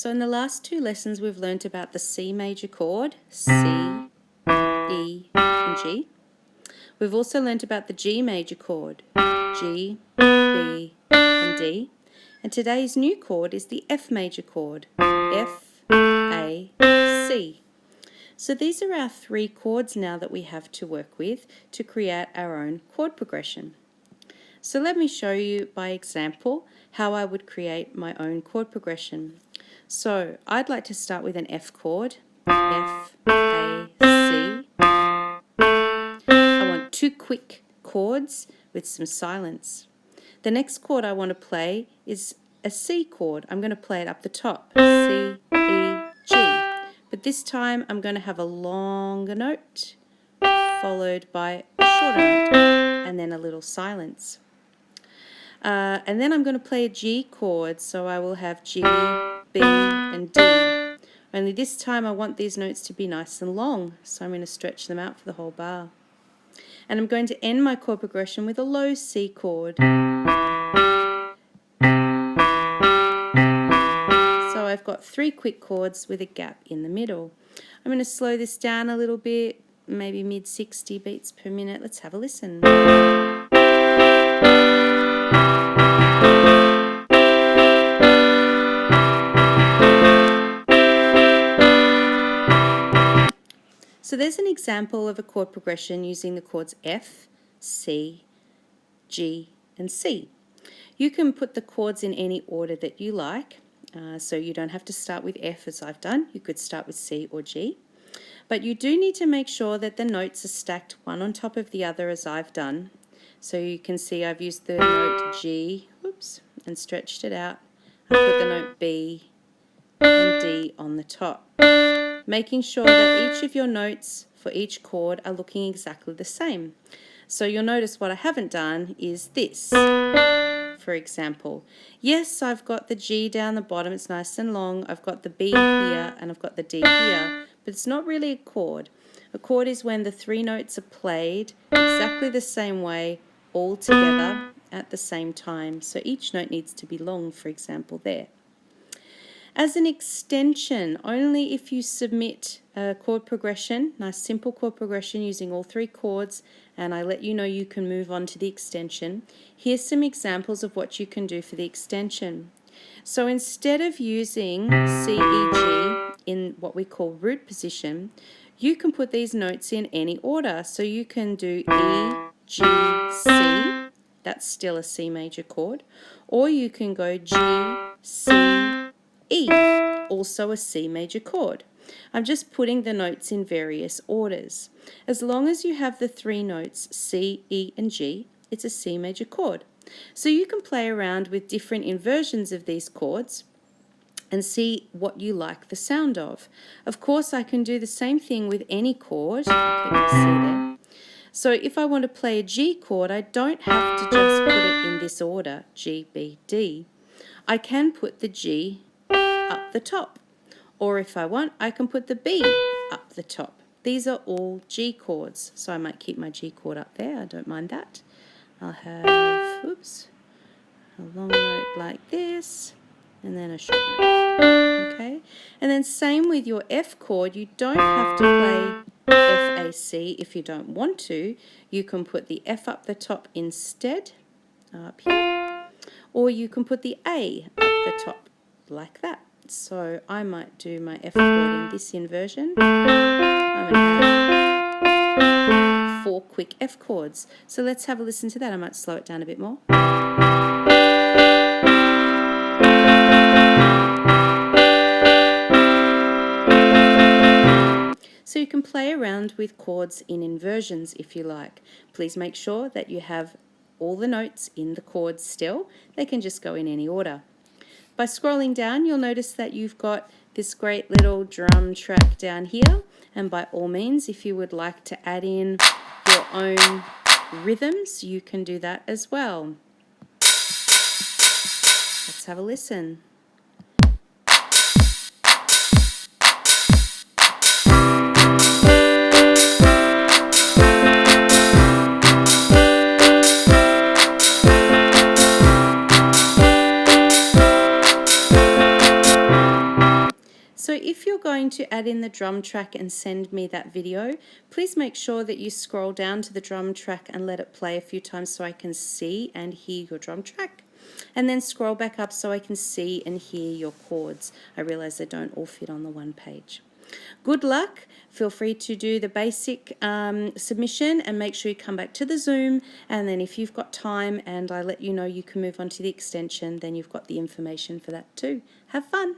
So in the last two lessons we've learnt about the C major chord, C, E and G. We've also learnt about the G major chord, G, B and D. And today's new chord is the F major chord, F, A, C. So these are our three chords now that we have to work with to create our own chord progression. So let me show you by example how I would create my own chord progression. So I'd like to start with an F chord, F, A, C. I want two quick chords with some silence. The next chord I want to play is a C chord. I'm going to play it up the top, C, E, G. But this time I'm going to have a longer note followed by a shorter note and then a little silence. And then I'm going to play a G chord, so I will have G, B and D. Only this time I want these notes to be nice and long, so I'm going to stretch them out for the whole bar. And I'm going to end my chord progression with a low C chord. So I've got three quick chords with a gap in the middle. I'm going to slow this down a little bit, maybe mid 60 beats per minute. Let's have a listen. So there's an example of a chord progression using the chords F, C, G and C. You can put the chords in any order that you like, so you don't have to start with F as I've done. You could start with C or G. But you do need to make sure that the notes are stacked one on top of the other as I've done. So you can see I've used the note G, and stretched it out. I put the note B and D on the top, making sure that each of your notes for each chord are looking exactly the same. So you'll notice what I haven't done is this. For example, yes, I've got the G down the bottom, it's nice and long. I've got the B here and I've got the D here, but it's not really a chord. A chord is when the three notes are played exactly the same way, all together at the same time. So each note needs to be long, for example, there. As an extension, only if you submit a chord progression, nice simple chord progression using all three chords, and I let you know you can move on to the extension. Here's some examples of what you can do for the extension. So instead of using C, E, G in what we call root position, you can put these notes in any order. So you can do E, G, C, that's still a C major chord, or you can go G, C, E, also a C major chord. I'm just putting the notes in various orders. As long as you have the three notes C, E and G, it's a C major chord. So you can play around with different inversions of these chords and see what you like the sound of. Of course, I can do the same thing with any chord. Keep my C there. So if I want to play a G chord, I don't have to just put it in this order, G, B, D. I can put the G up the top, or if I want, I can put the B up the top. These are all G chords, so I might keep my G chord up there, I don't mind that. I'll have, a long note like this, and then a short note, okay? And then same with your F chord, you don't have to play F, A, C if you don't want to. You can put the F up the top instead, up here, or you can put the A up the top, like that. So I might do my F chord in this inversion. I'm going to have 4 quick F chords. So let's have a listen to that. I might slow it down a bit more. So you can play around with chords in inversions if you like. Please make sure that you have all the notes in the chords still. They can just go in any order. By scrolling down, you'll notice that you've got this great little drum track down here, and by all means, if you would like to add in your own rhythms, you can do that as well. Let's have a listen. So if you're going to add in the drum track and send me that video, please make sure that you scroll down to the drum track and let it play a few times so I can see and hear your drum track. And then scroll back up so I can see and hear your chords. I realize they don't all fit on the one page. Good luck. Feel free to do the basic submission and make sure you come back to the Zoom, and then if you've got time and I let you know you can move on to the extension, then you've got the information for that too. Have fun.